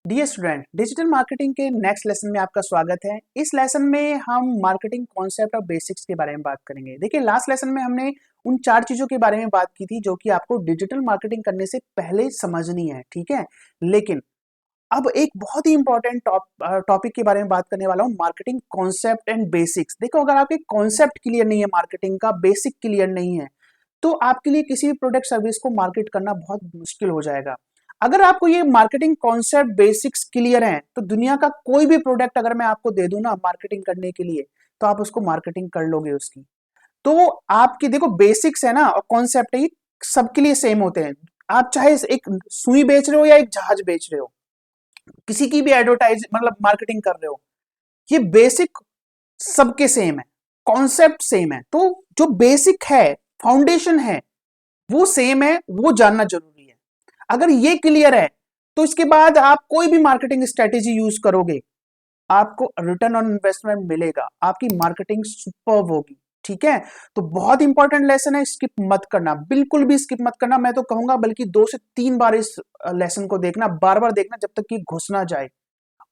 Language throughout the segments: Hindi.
डियर स्टूडेंट, डिजिटल मार्केटिंग के नेक्स्ट लेसन में आपका स्वागत है। इस लेसन में हम मार्केटिंग कॉन्सेप्ट और बेसिक्स के बारे में बात करेंगे। देखिए, लास्ट लेसन में हमने उन 4 चीजों के बारे में बात की थी जो कि आपको डिजिटल मार्केटिंग करने से पहले समझनी है, ठीक है। लेकिन अब एक बहुत ही इंपॉर्टेंट टॉपिक के बारे में बात करने वाला हूँ, मार्केटिंग कॉन्सेप्ट एंड बेसिक्स। देखो, अगर आपके कॉन्सेप्ट क्लियर नहीं है, मार्केटिंग का बेसिक क्लियर नहीं है, तो आपके लिए किसी भी प्रोडक्ट सर्विस को मार्केट करना बहुत मुश्किल हो जाएगा। अगर आपको ये मार्केटिंग कॉन्सेप्ट बेसिक्स क्लियर हैं, तो दुनिया का कोई भी प्रोडक्ट अगर मैं आपको दे दूं ना मार्केटिंग करने के लिए, तो आप उसको मार्केटिंग कर लोगे उसकी। तो आपकी देखो, बेसिक्स है ना और कॉन्सेप्ट है, ये सबके लिए सेम होते हैं। आप चाहे एक सुई बेच रहे हो या एक जहाज बेच रहे हो, किसी की भी एडवर्टाइज मतलब मार्केटिंग कर रहे हो, ये बेसिक सबके सेम है, कॉन्सेप्ट सेम है। तो जो बेसिक है, फाउंडेशन है, वो सेम है, वो जानना जरूरी है। अगर ये क्लियर है, तो इसके बाद आप कोई भी मार्केटिंग स्ट्रेटेजी यूज करोगे, आपको रिटर्न ऑन इन्वेस्टमेंट मिलेगा, आपकी मार्केटिंग सुपर्ब होगी, ठीक है। तो बहुत इंपॉर्टेंट लेसन है, स्किप मत करना, बिल्कुल भी स्किप मत करना। मैं तो कहूंगा बल्कि 2 से 3 बार इस लेसन को देखना, बार बार देखना जब तक कि घुस ना जाए,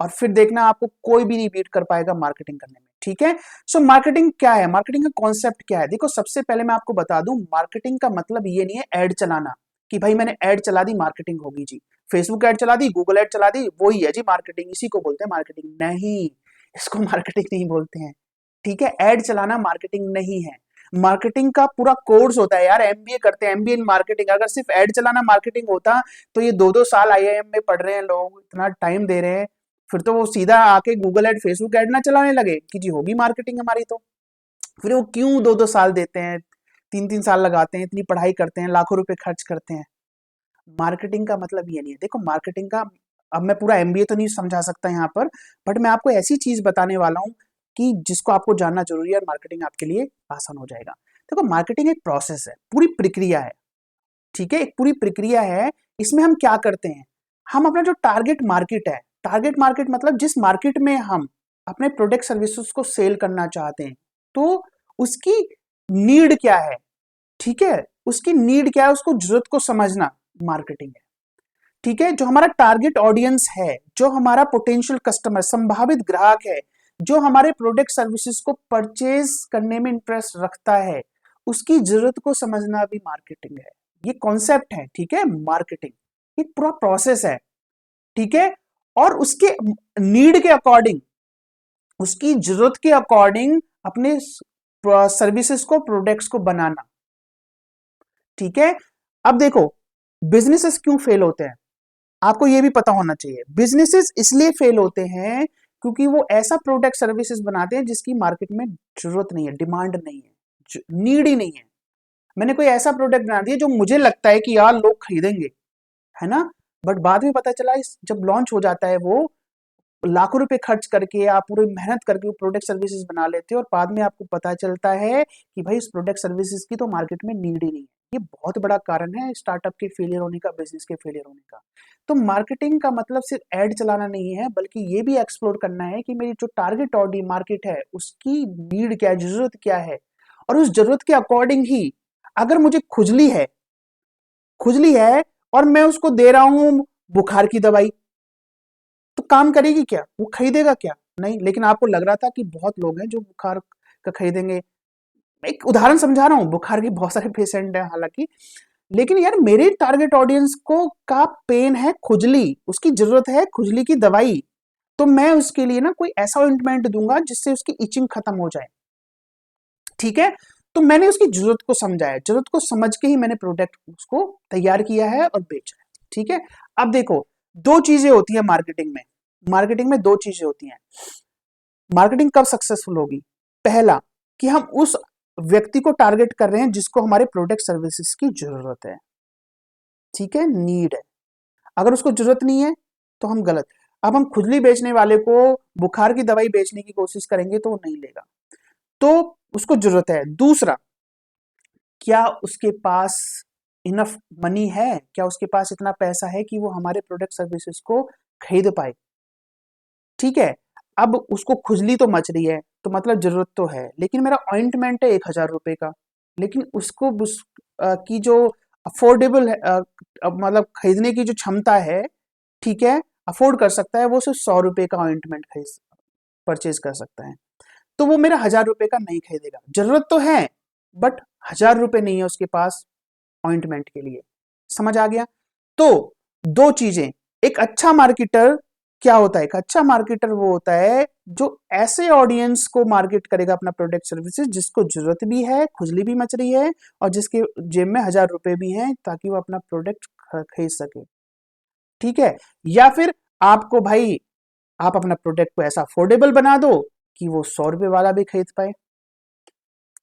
और फिर देखना आपको कोई भी नहीं बीट कर पाएगा मार्केटिंग करने में, ठीक है। सो मार्केटिंग क्या है, मार्केटिंग का कॉन्सेप्ट क्या है? देखो, सबसे पहले मैं आपको बता दूं, मार्केटिंग का मतलब ये नहीं है एड चलाना कि भाई मैंने एड चला दी मार्केटिंग होगी जी, फेसबुक एड चला दी, गूगल एड चला दी, वही है जी मार्केटिंग, इसी को बोलते हैं मार्केटिंग। नहीं, इसको मार्केटिंग नहीं बोलते हैं, ठीक है। एड चलाना मार्केटिंग नहीं है। मार्केटिंग का पूरा कोर्स होता है यार, एमबीए करते हैं, एमबीए इन मार्केटिंग। अगर सिर्फ एड चलाना मार्केटिंग होता, तो ये 2-2 साल आईआईएम में पढ़ रहे हैं लोग, इतना टाइम दे रहे हैं, फिर तो वो सीधा आके गूगल एड फेसबुक एड ना चलाने लगे कि जी होगी मार्केटिंग हमारी। तो फिर वो क्यों 2-2 साल देते हैं, 3-3 साल लगाते हैं, इतनी पढ़ाई करते हैं, लाखों रुपए खर्च करते हैं? मार्केटिंग का मतलब ये नहीं है। देखो, मार्केटिंग का अब मैं पूरा एमबीए तो नहीं समझा सकता यहाँ पर, बट मैं आपको ऐसी चीज बताने वाला हूँ कि जिसको आपको जानना जरूरी है और मार्केटिंग आपके लिए आसान हो जाएगा। देखो, मार्केटिंग एक प्रोसेस है, पूरी प्रक्रिया है, ठीक है। एक पूरी प्रक्रिया है। इसमें हम क्या करते हैं, हम अपना जो टारगेट मार्केट है, टारगेट मार्केट मतलब जिस मार्केट में हम अपने प्रोडक्ट सर्विसेज को सेल करना चाहते हैं, तो उसकी नीड क्या है, ठीक है। उसकी नीड क्या है, उसको जरूरत को समझना मार्केटिंग है, ठीक है। जो हमारा टारगेट ऑडियंस है, जो हमारा पोटेंशियल कस्टमर, संभावित ग्राहक है, जो हमारे प्रोडक्ट सर्विसेज को परचेज करने में इंटरेस्ट रखता है, उसकी जरूरत को समझना भी मार्केटिंग है। ये कॉन्सेप्ट है, ठीक है। मार्केटिंग एक पूरा प्रोसेस है, ठीक है। और उसके नीड के अकॉर्डिंग, उसकी जरूरत के अकॉर्डिंग अपने सर्विसेज को, प्रोडक्ट्स को बनाना, ठीक है। अब देखो, बिजनेसेस क्यों फेल होते हैं, आपको यह भी पता होना चाहिए। बिजनेसेस इसलिए फेल होते हैं क्योंकि वो ऐसा प्रोडक्ट सर्विसेज बनाते हैं जिसकी मार्केट में जरूरत नहीं है, डिमांड नहीं है, नीड ही नहीं है। मैंने कोई ऐसा प्रोडक्ट बना दिया जो मुझे लगता है कि यार लोग खरीदेंगे, है ना, बट बाद में पता चला इस जब लॉन्च हो जाता है, वो लाखों रुपए खर्च करके आप पूरी मेहनत करके वो प्रोडक्ट सर्विसेज बना लेते हो, और बाद में आपको पता चलता है कि भाई इस प्रोडक्ट सर्विसेज की तो मार्केट में नीड ही नहीं है। ये बहुत बड़ा कारण है स्टार्टअप के फेलियर होने का, बिजनेस के फेलियर होने का। तो मार्केटिंग का मतलब सिर्फ एड चलाना नहीं है, बल्कि ये भी एक्सप्लोर करना है कि मेरी जो टारगेट ऑडियंस मार्केट है, उसकी नीड क्या है, जरूरत क्या है, और उस जरूरत के अकॉर्डिंग ही, अगर मुझे खुजली है और मैं उसको दे रहा हूं बुखार की दवाई, तो काम करेगी क्या, वो खरीदेगा क्या? नहीं। लेकिन आपको लग रहा था कि बहुत लोग हैं जो बुखार का खरीदेंगे। मैं एक उदाहरण समझा रहा हूँ, बुखार के बहुत सारे पेशेंट हैं हालांकि, लेकिन यार मेरे टारगेट ऑडियंस को का पेन है खुजली, उसकी जरूरत है खुजली की दवाई, तो मैं उसके लिए ना कोई ऐसा ऑइंटमेंट दूंगा जिससे उसकी इचिंग खत्म हो जाए, ठीक है। तो मैंने उसकी जरूरत को समझा है, जरूरत को समझ के ही मैंने प्रोडक्ट उसको तैयार किया है और बेचा है, ठीक है। अब देखो, 2 चीजें होती है मार्केटिंग में, मार्केटिंग में 2 चीजें होती हैं। मार्केटिंग कब सक्सेसफुल होगी? पहला, कि हम उस व्यक्ति को टारगेट कर रहे हैं जिसको हमारे प्रोडक्ट सर्विसेज की जरूरत है, ठीक है, नीड है। अगर उसको जरूरत नहीं है, तो हम गलत। अब हम खुजली बेचने वाले को बुखार की दवाई बेचने की कोशिश करेंगे तो वो नहीं लेगा, तो उसको जरूरत है। दूसरा, क्या उसके पास इनफ मनी है, क्या उसके पास इतना पैसा है कि वो हमारे प्रोडक्ट सर्विसेज को खरीद पाए, ठीक है। अब उसको खुजली तो मच रही है, तो मतलब जरूरत तो है, लेकिन मेरा ऑइंटमेंट है 1,000 रुपए का, लेकिन उसको की जो अफोर्डेबल है, मतलब खरीदने की जो क्षमता है, ठीक है, अफोर्ड कर सकता है वो सिर्फ 100 रुपए का ऑइंटमेंट परचेज कर सकता है, तो वो मेरा 1000 रुपए का नहीं खरीदेगा। जरूरत तो है बट 1000 रुपए नहीं है उसके पास ऑइंटमेंट के लिए। समझ आ गया? तो दो चीजें, एक अच्छा मार्केटर क्या होता है? एक अच्छा मार्केटर वो होता है जो ऐसे ऑडियंस को मार्केट करेगा अपना प्रोडक्ट सर्विसेज जिसको जरूरत भी है, खुजली भी मच रही है और जिसके जेब में 1000 रुपए भी हैं ताकि वो अपना प्रोडक्ट खरीद सके। ठीक है? या फिर आपको भाई आप अपना प्रोडक्ट को ऐसा अफोर्डेबल बना दो कि वो 100 रुपए वाला भी खरीद पाए।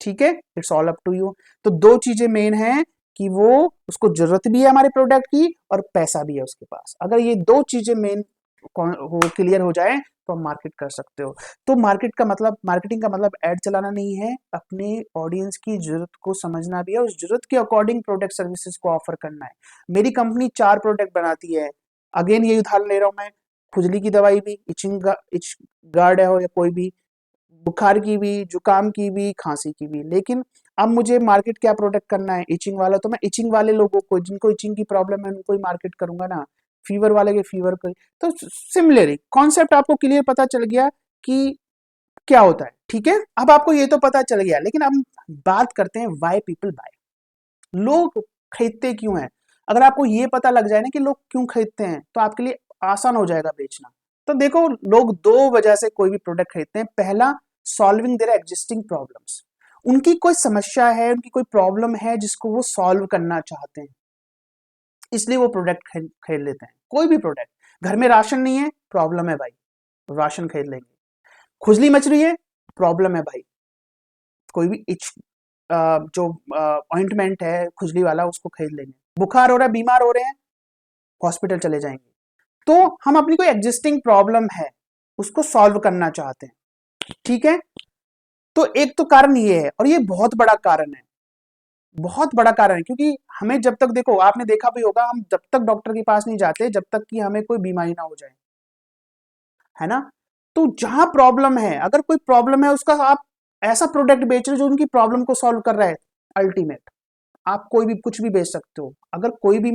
ठीक है, it's all up to you. तो दो चीजें मेन है कि वो उसको जरूरत भी है हमारे प्रोडक्ट की और पैसा भी है उसके पास। अगर ये दो चीजें मेन हो क्लियर हो जाए तो आप मार्केट कर सकते हो। तो मार्केटिंग का मतलब ऐड चलाना नहीं है, अपने ऑडियंस की जरूरत को समझना भी है, उस जरूरत के अकॉर्डिंग प्रोडक्ट सर्विसेज को ऑफर करना है। मेरी कंपनी 4 प्रोडक्ट बनाती है, अगेन ये उदाहरण ले रहा हूं मैं, खुजली की दवाई भी, इच गार्ड है हो या कोई भी, बुखार की भी, जुकाम की भी, खांसी की भी। लेकिन अब मुझे मार्केट क्या प्रोडक्ट करना है? इचिंग वाला, तो मैं इचिंग वाले लोगों को, जिनको इचिंग की प्रॉब्लम है उनको ही मार्केट करूंगा ना, फीवर वाले के फीवर को। तो सिमिलरली कॉन्सेप्ट आपको क्लियर पता चल गया कि क्या होता है। ठीक है, अब आपको ये तो पता चल गया, लेकिन अब बात करते हैं वाई पीपल बाय, लोग खरीदते क्यों हैं। अगर आपको ये पता लग जाए ना कि लोग क्यों खरीदते हैं तो आपके लिए आसान हो जाएगा बेचना। तो देखो, लोग दो वजह से कोई भी प्रोडक्ट खरीदते हैं। पहला, सॉल्विंग देयर एग्जिस्टिंग प्रॉब्लम्स, उनकी कोई समस्या है, उनकी कोई प्रॉब्लम है जिसको वो सॉल्व करना चाहते हैं, इसलिए वो प्रोडक्ट खरीद लेते हैं। कोई भी प्रोडक्ट, घर में राशन नहीं है, प्रॉब्लम है भाई, राशन खरीद लेंगे। खुजली मच रही है, प्रॉब्लम है भाई, कोई भी जो ऑइंटमेंट है खुजली वाला उसको खरीद लेंगे। बुखार हो रहा है, बीमार हो रहे हैं, हॉस्पिटल चले जाएंगे। तो हम अपनी कोई एग्जिस्टिंग प्रॉब्लम है उसको सॉल्व करना चाहते हैं। ठीक है, तो एक तो कारण ये है, और ये बहुत बड़ा कारण है, बहुत बड़ा कारण है। क्योंकि हमें जब तक, देखो आपने देखा भी होगा, हम जब तक डॉक्टर के पास नहीं जाते जब तक कि हमें कोई बीमारी ना हो जाए, है ना। तो जहां प्रॉब्लम है, अगर कोई प्रॉब्लम है उसका आप ऐसा प्रोडक्ट बेच रहे हो जो उनकी प्रॉब्लम को सॉल्व कर रहा है, अल्टीमेट आप कोई भी कुछ भी बेच सकते हो। अगर कोई भी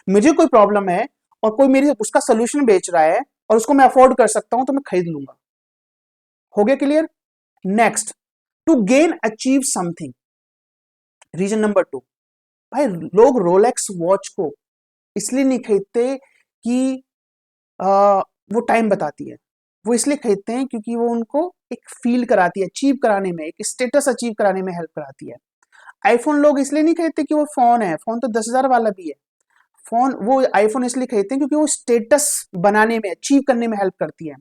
मुझे कोई प्रॉब्लम है और कोई मेरी उसका सोल्यूशन बेच रहा है और उसको मैं अफोर्ड कर सकता हूं तो मैं खरीद लूंगा। हो गया clear? Next, to gain achieve something, reason number 2, भाई लोग रोलेक्स वॉच को इसलिए नहीं खरीदते कि वो टाइम बताती है, वो इसलिए खरीदते हैं क्योंकि वो उनको एक फील कराती है, अचीव कराने में, एक स्टेटस अचीव कराने में हेल्प कराती है। आईफोन लोग इसलिए नहीं खरीदते कि वो फोन है, फोन तो 10,000 वाला भी है। फोन, वो आईफोन इसलिए खरीदते हैं क्योंकि वो स्टेटस बनाने में, अचीव करने में हेल्प करती है।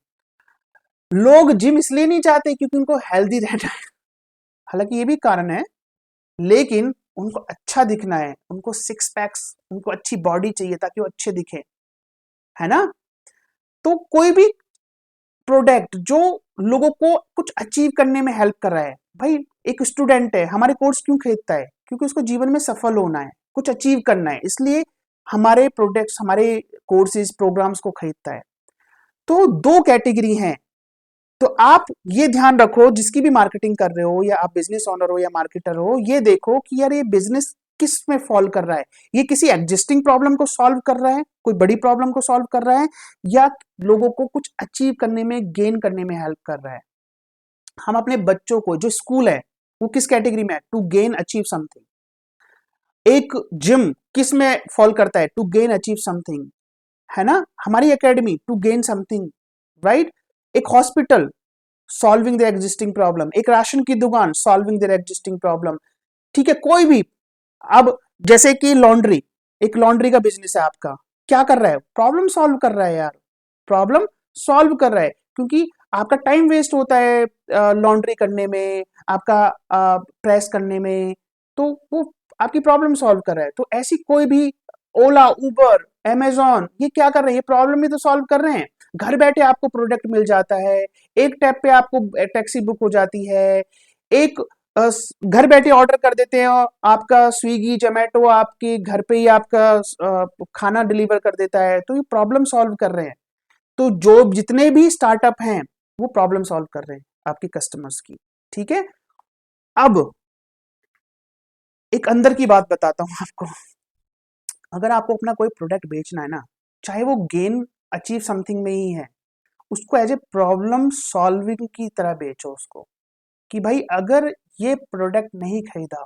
लोग जिम इसलिए नहीं चाहते क्योंकि उनको हेल्दी रहना है, हालांकि ये भी कारण है, लेकिन उनको अच्छा दिखना है, उनको सिक्स पैक्स, उनको अच्छी बॉडी चाहिए ताकि वो अच्छे दिखे, है ना। तो कोई भी प्रोडक्ट जो लोगों को कुछ अचीव करने में हेल्प कर रहा है, भाई एक स्टूडेंट है हमारे कोर्स क्यों खरीदता है? क्योंकि उसको जीवन में सफल होना है, कुछ अचीव करना है, इसलिए हमारे प्रोडक्ट्स, हमारे कोर्सेज, प्रोग्राम्स को खरीदता है। तो दो कैटेगरी हैं। तो आप ये ध्यान रखो, जिसकी भी मार्केटिंग कर रहे हो, या आप बिजनेस ओनर हो या मार्केटर हो, ये देखो कि यार ये बिजनेस किस में फॉल कर रहा है। ये किसी एग्जिस्टिंग प्रॉब्लम को सॉल्व कर रहा है, कोई बड़ी प्रॉब्लम को सॉल्व कर रहा है, या लोगों को कुछ अचीव करने में, गेन करने में हेल्प कर रहा है। हम अपने बच्चों को, जो स्कूल है वो किस कैटेगरी में है? To gain achieve something. एक जिम किस में फॉल करता है? टू गेन अचीव समथिंग, है ना। हमारी academy to gain something, right. एक hospital, solving the existing problem. एक राशन की दुकान, सॉल्विंग द एग्जिस्टिंग प्रॉब्लम। ठीक है, कोई भी, अब जैसे कि लॉन्ड्री, एक लॉन्ड्री का बिजनेस है आपका, क्या कर रहा है? प्रॉब्लम सॉल्व कर रहा है यार, प्रॉब्लम सॉल्व कर रहा है। क्योंकि आपका टाइम वेस्ट होता है लॉन्ड्री करने में, आपका प्रेस करने में, तो वो आपकी प्रॉब्लम सॉल्व कर रहा है। तो ऐसी कोई भी, ओला, उबर, अमेजॉन, ये क्या कर रहे हैं? ये प्रॉब्लम ही तो सॉल्व कर रहे हैं। घर बैठे आपको प्रोडक्ट मिल जाता है, एक टैप पे आपको टैक्सी बुक हो जाती है, एक घर बैठे ऑर्डर कर देते हैं, आपका स्विगी जोमेटो आपके घर पे ही आपका खाना डिलीवर कर देता है। तो ये प्रॉब्लम सॉल्व कर रहे हैं। तो जो जितने भी स्टार्टअप हैं वो प्रॉब्लम सॉल्व कर रहे हैं आपके कस्टमर्स की। ठीक है, अब एक अंदर की बात बताता हूं आपको। अगर आपको अपना कोई प्रोडक्ट बेचना है ना, चाहे वो गेन अचीव समथिंग में ही है, उसको एज ए प्रॉब्लम सॉल्विंग की तरह बेचो उसको, कि भाई अगर ये प्रोडक्ट नहीं खरीदा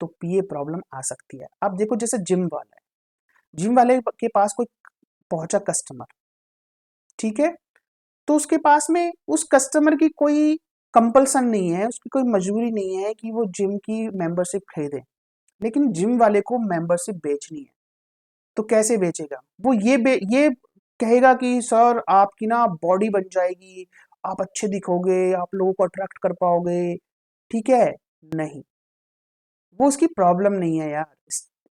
तो ये प्रॉब्लम आ सकती है। अब देखो जैसे जिम वाला है, जिम वाले के पास कोई पहुंचा कस्टमर, ठीक है, तो उसके पास में उस कस्टमर की कोई कंपल्सन नहीं है, उसकी कोई मजबूरी नहीं है कि वो जिम की मेंबरशिप खरीदे, लेकिन जिम वाले को मेंबरशिप बेचनी है, तो कैसे बेचेगा वो? ये कहेगा कि सर आपकी ना बॉडी बन जाएगी, आप अच्छे दिखोगे, आप लोगों को अट्रैक्ट कर पाओगे, ठीक है? नहीं, वो उसकी प्रॉब्लम नहीं है यार,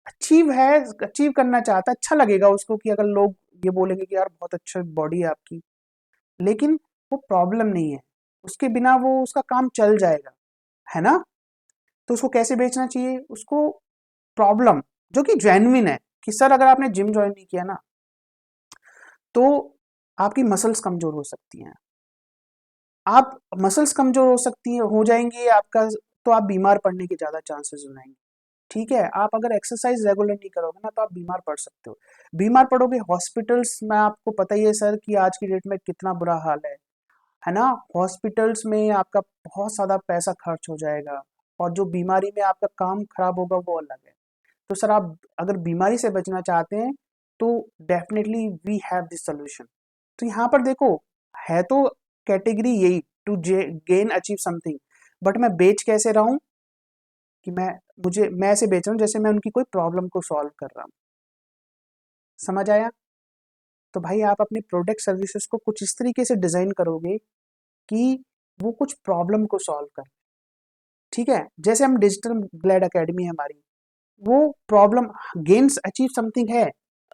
अचीव है, अचीव करना चाहता है, अच्छा लगेगा उसको कि अगर लोग ये बोलेंगे कि यार बहुत अच्छा बॉडी है आपकी, लेकिन वो प्रॉब्लम नहीं है, उसके बिना वो उसका काम चल जाएगा, है ना? तो उसको कैसे बेचना चाहिए? उसको प्रॉब्लम जो कि जेन्युइन है, कि सर अगर आपने जिम ज्वाइन नहीं किया ना तो आपकी मसल्स कमजोर हो सकती हैं, आप मसल्स कमजोर हो सकती है, हो जाएंगी आपका, तो आप बीमार पड़ने के ज्यादा चांसेस हो जाएंगे, ठीक है? आप अगर एक्सरसाइज रेगुलर नहीं करोगे ना तो आप बीमार पड़ सकते हो, बीमार पड़ोगे, हॉस्पिटल्स में आपको पता ही है सर कि आज की डेट में कितना बुरा हाल है ना? हॉस्पिटल्स में आपका बहुत ज्यादा पैसा खर्च हो जाएगा, और जो बीमारी में आपका काम खराब होगा वो अलग है। तो सर आप अगर बीमारी से बचना चाहते हैं तो definitely we have this solution. तो यहाँ पर देखो, है तो कैटेगरी यही, to gain achieve something, but मैं बेच कैसे रहा हूँ? कि मैं ऐसे बेच रहा हूँ जैसे मैं उनकी कोई प्रॉब्लम को सॉल्व कर रहा हूँ। समझ आया? तो भाई आप अपने प्रोडक्ट सर्विसेज को कुछ इस तरीके से डिजाइन करोगे कि वो कुछ प्रॉब्लम को सॉल्व कर, ठीक है? जैसे हम डिजिटल ग्लैड एकेडमी है हमारी, वो प्रॉब्लम गेन्स अचीव समथिंग है,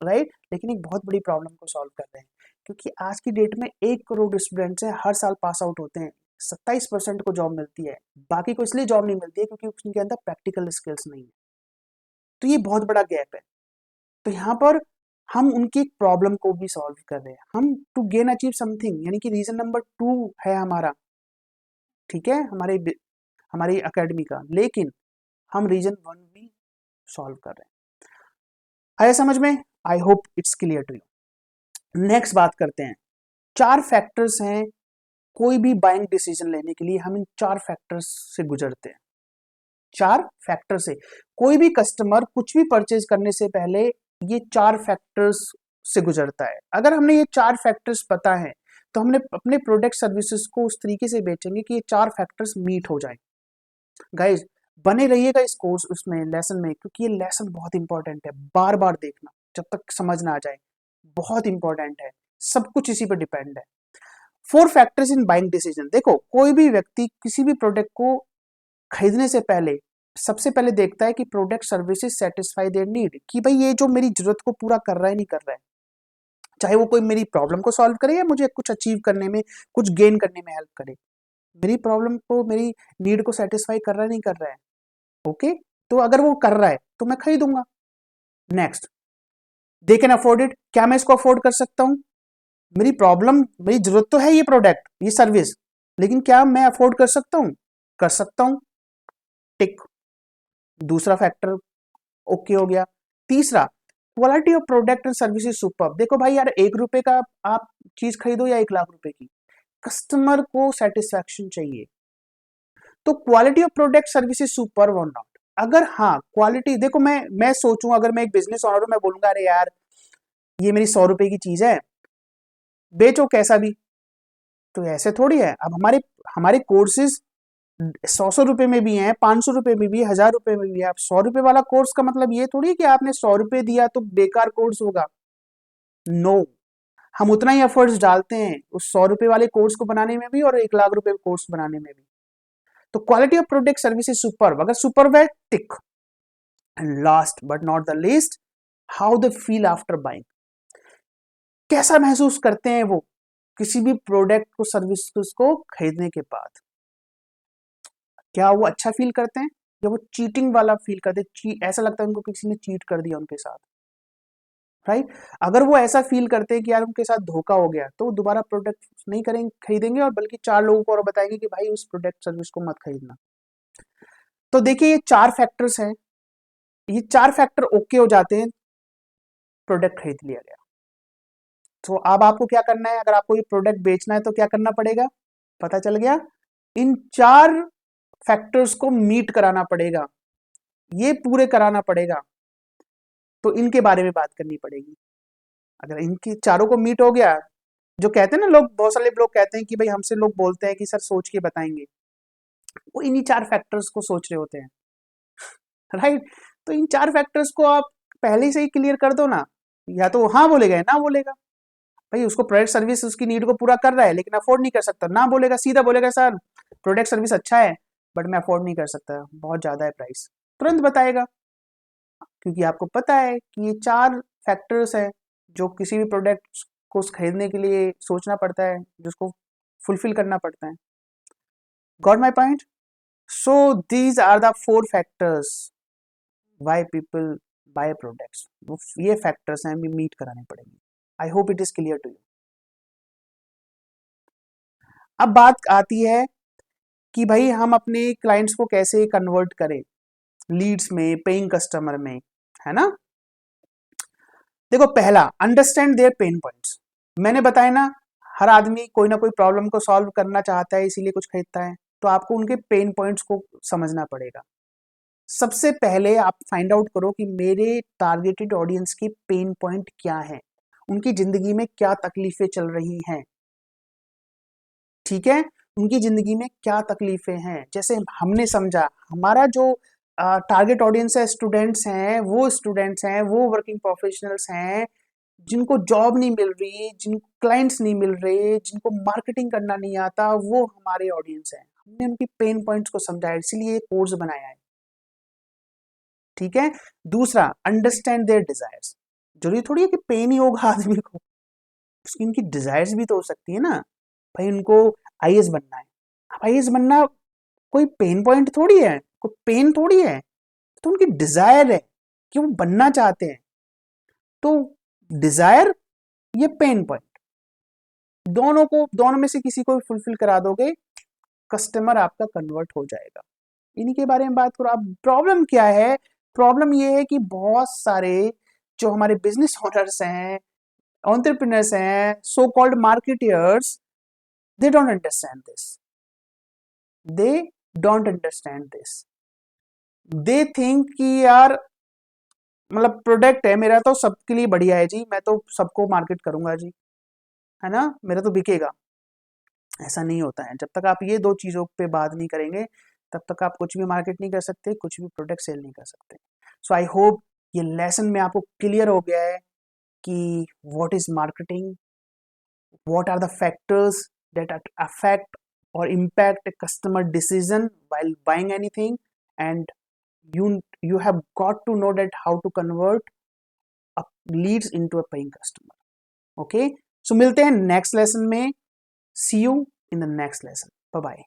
राइट, लेकिन एक बहुत बड़ी प्रॉब्लम को सॉल्व कर रहे हैं, क्योंकि आज की डेट में 1 करोड़ स्टूडेंट्स हैं, हर साल पास आउट होते हैं, 27% को जॉब मिलती है, बाकी को इसलिए जॉब नहीं मिलती है क्योंकि उनके अंदर प्रैक्टिकल स्किल्स नहीं है। तो ये बहुत बड़ा गैप है। तो यहाँ पर हम उनकी प्रॉब्लम को भी सॉल्व कर रहे हैं, हम टू गेन अचीव समथिंग, यानी कि रीजन नंबर 2 है हमारा, ठीक है, हमारी अकेडमी का, लेकिन हम रीजन 1 भी सॉल्व कर रहे हैं। आया समझ में? I hope it's clear to you. Next बात करते हैं, 4 फैक्टर्स हैं कोई भी बाइंग डिसीजन लेने के लिए, हम इन 4 फैक्टर्स से गुजरते हैं। 4 फैक्टर से कोई भी कस्टमर कुछ भी परचेज करने से पहले ये 4 फैक्टर्स से गुजरता है। अगर हमने ये 4 फैक्टर्स पता है तो हमने अपने प्रोडक्ट सर्विसेज को उस तरीके से बेचेंगे कि ये 4 फैक्टर्स मीट हो जाए। गाइज बने रहिएगा इस कोर्स उसमें लेसन में, क्योंकि ये लेसन बहुत इंपॉर्टेंट है, बार बार देखना जब तक समझ ना आ जाए, बहुत इंपॉर्टेंट है, सब कुछ इसी पर डिपेंड है। 4 फैक्टर्स इन बाइंग डिसीजन। देखो कोई भी व्यक्ति किसी भी प्रोडक्ट को खरीदने से पहले सबसे पहले देखता है कि product services satisfy their need, कि भाई ये जो मेरी जरूरत को पूरा कर रहा है नहीं कर रहा है, चाहे वो कोई मेरी प्रॉब्लम को सॉल्व करे या मुझे कुछ अचीव करने में, कुछ गेन करने में हेल्प करे, मेरी प्रॉब्लम को, मेरी नीड को सेटिस्फाई कर रहा है नहीं कर रहा है, ओके? तो अगर वो कर रहा है तो मैं खरीदूंगा। Next, they can afford it, क्या मैं इसको अफोर्ड कर सकता हूं? मेरी प्रॉब्लम, मेरी जरूरत तो है ये प्रोडक्ट, ये सर्विस, लेकिन क्या मैं अफोर्ड कर सकता हूं? कर सकता हूं, टिक, दूसरा फैक्टर ओके हो गया। तीसरा, quality of product and services super. देखो भाई यार, 1 रुपए का आप चीज खरीदो या 1 लाख रुपए की, कस्टमर को सेटिस्फैक्शन चाहिए, तो quality of product services super और नॉट। अगर हाँ क्वालिटी, देखो मैं सोचूं, अगर मैं एक बिजनेस ऑनर हूं, मैं बोलूंगा अरे यार ये मेरी 100 रुपए की चीज है, बेचो कैसा भी, तो ऐसे थोड़ी है। अब हमारे हमारे कोर्सेज 100 रुपए में भी है, 500 रुपए में भी, 1000 रुपए में भी है। अब 100 रुपए वाला कोर्स का मतलब ये थोड़ी है कि आपने 100 रुपए दिया तो बेकार कोर्स होगा, नो, हम उतना ही एफर्ट्स डालते हैं उस 100 रुपए वाले कोर्स को बनाने में भी और 1 लाख रुपए कोर्स बनाने में भी। तो quality of product service is super, अगर सुपर है tick. And last but not the least, how the feel after buying, कैसा महसूस करते हैं वो किसी भी प्रोडक्ट को, सर्विस को खरीदने के बाद, क्या वो अच्छा फील करते हैं या वो चीटिंग वाला फील करते हैं, ऐसा लगता है उनको किसी ने चीट कर दिया उनके साथ, राइट? अगर वो ऐसा फील करते हैं कि यार उनके साथ धोखा हो गया तो दोबारा प्रोडक्ट नहीं करेंगे, खरीदेंगे, और बल्कि 4 लोगों को और बताएंगे कि भाई उस प्रोडक्ट सर्विस को मत खरीदना। तो देखिए ये 4 फैक्टर्स हैं, ये 4 फैक्टर ओके हो जाते हैं, प्रोडक्ट खरीद लिया गया। तो अब आपको क्या करना है, अगर आपको ये प्रोडक्ट बेचना है तो क्या करना पड़ेगा, पता चल गया, इन 4 फैक्टर्स को मीट कराना पड़ेगा, ये पूरे कराना पड़ेगा, तो इनके बारे में बात करनी पड़ेगी। अगर इनकी चारों को मीट हो गया, जो कहते हैं ना लोग, बहुत सारे लोग कहते हैं कि भाई हमसे लोग बोलते हैं कि सर सोच के बताएंगे, वो इन्हीं 4 फैक्टर्स को सोच रहे होते हैं, राइट। तो इन 4 फैक्टर्स को आप पहले से ही क्लियर कर दो ना, या तो हाँ बोलेगा या ना बोलेगा। भाई उसको प्रोडक्ट सर्विस उसकी नीड को पूरा कर रहा है लेकिन अफोर्ड नहीं कर सकता, ना बोलेगा, सीधा बोलेगा सर प्रोडक्ट सर्विस अच्छा है बट मैं अफोर्ड नहीं कर सकता, बहुत ज्यादा है प्राइस, तुरंत बताएगा। क्योंकि आपको पता है कि ये 4 फैक्टर्स हैं जो किसी भी प्रोडक्ट को खरीदने के लिए सोचना पड़ता है, जिसको फुलफिल करना पड़ता है। Got my point? So these are the 4 factors why people buy products. ये फैक्टर्स हैं, भी मीट कराने पड़ेंगे। I hope it is clear to you. अब बात आती है कि भाई हम अपने क्लाइंट्स को कैसे कन्वर्ट करें लीड्स में, पेइंग कस्टमर में, है ना। देखो, पहला, अंडरस्टैंड देयर पेन पॉइंट्स। मैंने बताया ना, हर आदमी कोई ना कोई प्रॉब्लम को सॉल्व करना चाहता है, इसीलिए कुछ खरीदता है, तो आपको उनके पेन पॉइंट्स को समझना पड़ेगा। सबसे पहले आप फाइंड आउट करो कि मेरे टारगेटेड ऑडियंस के पेन पॉइंट क्या है, उनकी जिंदगी में क्या तकलीफें चल रही हैं, ठीक है, उनकी जिंदगी में क्या तकलीफें हैं। जैसे हमने समझा, हमारा जो टारगेट ऑडियंस है, स्टूडेंट्स हैं, वो स्टूडेंट्स हैं, वो वर्किंग प्रोफेशनल्स हैं जिनको जॉब नहीं मिल रही, जिनको क्लाइंट्स नहीं मिल रहे, जिनको मार्केटिंग करना नहीं आता, वो हमारे ऑडियंस हैं। हमने उनकी पेन पॉइंट्स को समझा है, इसीलिए ये कोर्स बनाया है, ठीक है। दूसरा, अंडरस्टैंड देयर डिजायर्स। जरूरी थोड़ी है कि पेन ही होगा आदमी को, उसकी उनकी डिजायर्स भी तो हो सकती है ना। भाई उनको आईएएस बनना है, अब आईएएस बनना कोई पेन पॉइंट थोड़ी है, कोई पेन थोड़ी है, तो उनकी डिजायर है कि वो बनना चाहते हैं। तो डिजायर, ये पेन पॉइंट, दोनों में से किसी को भी फुलफिल करा दोगे, कस्टमर आपका कन्वर्ट हो जाएगा। इन्हीं के बारे में बात करो। अब प्रॉब्लम क्या है, प्रॉब्लम ये है कि बहुत सारे जो हमारे बिजनेस ओनर्स हैं, एंटरप्रेन्योर्स हैं, so called marketeers, they don't understand this, they don't understand this. They think कि यार, मतलब प्रोडक्ट है मेरा तो सबके लिए बढ़िया है जी, मैं तो सबको मार्केट करूंगा जी, है ना, मेरा तो बिकेगा। ऐसा नहीं होता है। जब तक आप ये 2 चीज़ों पे बात नहीं करेंगे, तब तक आप कुछ भी मार्केट नहीं कर सकते, कुछ भी प्रोडक्ट सेल नहीं कर सकते। सो आई होप ये लेसन में आपको क्लियर हो गया है कि what is marketing, what are the factors that affect or impact a customer decision while buying anything, and you have got to know that how to convert a leads into a paying customer. Okay, so मिलते हैं नेक्स्ट लेसन में। See you in the next lesson. Bye bye.